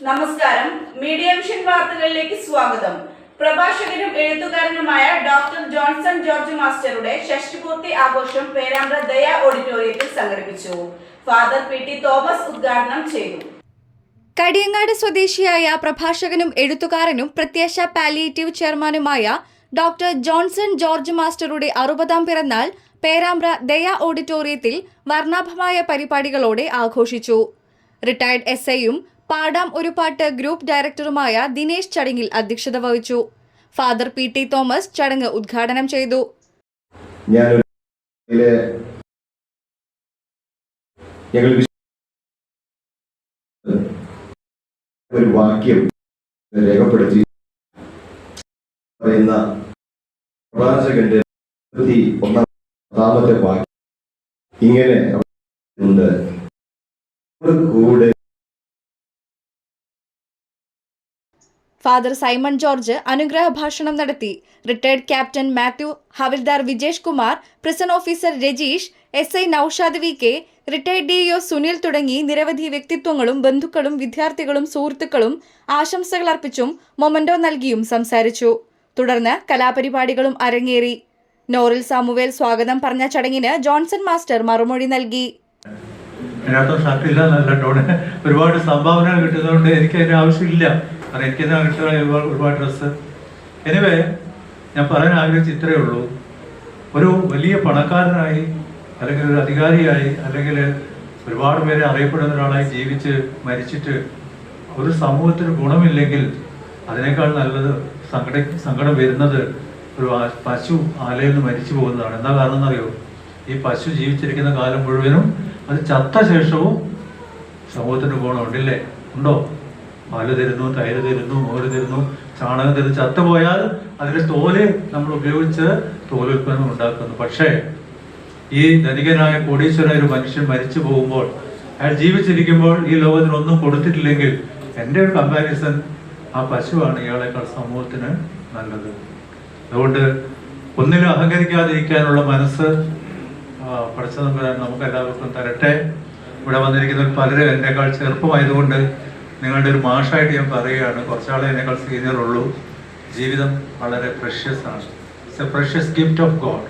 നമസ്കാരം. Media vision വാർത്തകളിലേക്ക് സ്വാഗതം. പ്രഭാഷകനും എഴുത്തുകാരനുമായ ഡോക്ടർ ജോൺസൺ ജോർജ് മാസ്റ്ററുടെ ഷഷ്ടിപൂർത്തി ആഘോഷം പേരാമ്പ്ര ദയ ഓഡിറ്റോറിയത്തിൽ സംഘടിപ്പിച്ചു. Father PT. തോമസ് ഉദ്ഘാടനം ചെയ്തു. കടിയങ്ങാട് സ്വദേശിയായ പ്രഭാഷകനും എഴുത്തുകാരനും പ്രത്യാശ പാലിയേറ്റീവ് ചെയർമാനുമായ ഡോക്ടർ ജോൺസൺ ജോർജ് മാസ്റ്ററുടെ 60ാം പിറന്നാൾ പേരാമ്പ്ര ദയ ഓഡിറ്റോറിയത്തിൽ വർണ്ണാഭമായ പരിപാടികളോടെ ആഘോഷിച്ചു. റിട്ടയർഡ് എസ്ഐയും പാടാം ഒരു പാട്ട് ഗ്രൂപ്പ് ഡയറക്ടറുമായ ദിനേശ് ചടങ്ങിൽ അധ്യക്ഷത വഹിച്ചു. Father PT. തോമസ് ചടങ്ങ് ഉദ്ഘാടനം ചെയ്തു. ഒരു വാക്യം രേഖപ്പെടുത്തി പറയുന്ന പ്രവാചകന്റെ 1-ാമത്തെ വാക്യം ഇങ്ങനെ ഉണ്ട്: കൂടെ. ഫാദർ സൈമൺ ജോർജ് അനുഗ്രഹ ഭാഷണം നടത്തി. Retired captain Mathew, havildar Vijesh Kumar, prison officer Rajeesh, SI Naushad VK, retired DO Sunil തുടങ്ങി നിരവധി വ്യക്തിത്വങ്ങളും ബന്ധുക്കളും വിദ്യാർത്ഥികളും സുഹൃത്തുക്കളും ആശംസകൾ അർപ്പിച്ചും മൊമന്റോ നൽകിയും സംസാരിച്ചു. തുടർന്ന് കലാപരിപാടികളും അരങ്ങേറി. നോറിൽ സാമുവേൽ സ്വാഗതം പറഞ്ഞ ചടങ്ങിന് ജോൺസൺ മാസ്റ്റർ മറുമൊഴി നൽകി. ഒരുപാട് സംഭാവനകൾ കിട്ടുന്നതുകൊണ്ട് എനിക്ക് അതിന്റെ ആവശ്യമില്ല. എനിക്ക് ഒരുപാട് ഡ്രസ്സ്. എനിവേ, ഞാൻ പറയാൻ ആഗ്രഹിച്ച ഇത്രയേ ഉള്ളൂ: ഒരു വലിയ പണക്കാരനായി അല്ലെങ്കിൽ ഒരു അധികാരിയായി അല്ലെങ്കിൽ ഒരുപാട് പേരെ അറിയപ്പെടുന്ന ഒരാളായി ജീവിച്ച് മരിച്ചിട്ട് ഒരു സമൂഹത്തിന് ഗുണമില്ലെങ്കിൽ അതിനേക്കാൾ നല്ലത് സങ്കടം വരുന്നത് ഒരു പശു ആലയിൽ നിന്ന് മരിച്ചു പോകുന്നതാണ്. എന്താ കാരണം എന്നറിയോ? ഈ പശു ജീവിച്ചിരിക്കുന്ന കാലം മുഴുവനും അത് ചത്ത ശേഷവും സമൂഹത്തിന് ഗുണമുണ്ടില്ലേ? ഉണ്ടോ? പാല് തരുന്നു, തൈര് തരുന്നു, മോര് തരുന്നു, ചാണകം തരുന്നു. ചത്തുപോയാൽ അതിന്റെ തോല് നമ്മൾ ഉപയോഗിച്ച് തോലുൽപ്പന്നം ഉണ്ടാക്കുന്നു. പക്ഷേ ഈ ധനികനായ കോടീശ്വരനായ ഒരു മനുഷ്യൻ മരിച്ചു പോകുമ്പോൾ, അയാൾ ജീവിച്ചിരിക്കുമ്പോൾ ഈ ലോകത്തിന് ഒന്നും കൊടുത്തിട്ടില്ലെങ്കിൽ എൻ്റെ ഒരു കമ്പാരിസൺ, ആ പശുവാണ് ഇയാളെക്കാൾ സമൂഹത്തിന് നല്ലത്. അതുകൊണ്ട് ഒന്നിലും അഹങ്കരിക്കാതിരിക്കാനുള്ള മനസ്സ് പടച്ചതമ്പുരാൻ നമുക്ക് എല്ലാവർക്കും തരട്ടെ. ഇവിടെ വന്നിരിക്കുന്ന പലരും എന്നേക്കാൾ ചെറുപ്പമായതുകൊണ്ട് നിങ്ങളുടെ ഒരു മാഷായിട്ട് ഞാൻ പറയുകയാണ്. കുറച്ചാളെ എന്നേക്കാൾ സീനിയർ ഉള്ളൂ. ജീവിതം വളരെ പ്രഷ്യസ് ആണ്. It's A precious gift of God.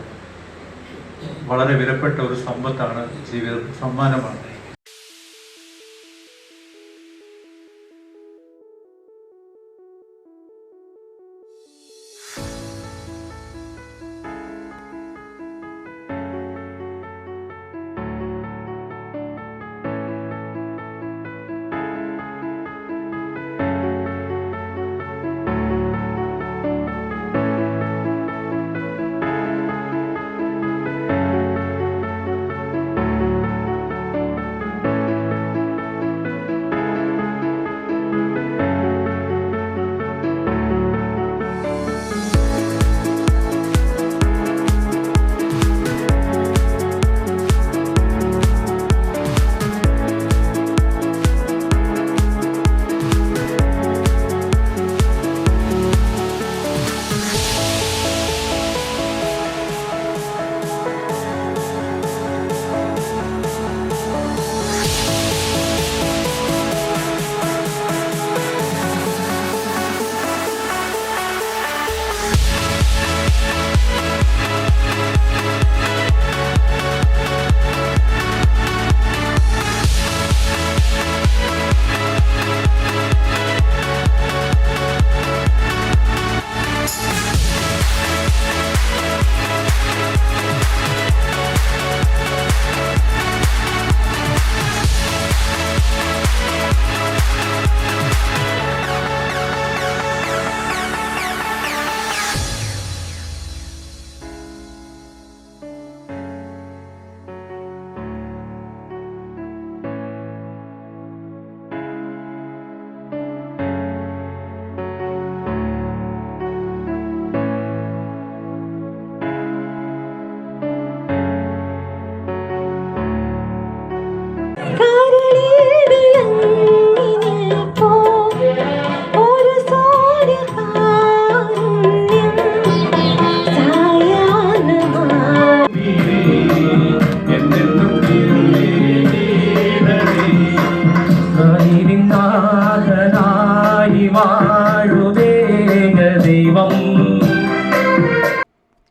വളരെ വിലപ്പെട്ട ഒരു സമ്പത്താണ് ജീവിതം, സമ്മാനമാണ്.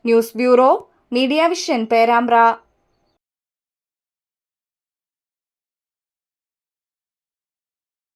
News bureau, media vision, Perambra.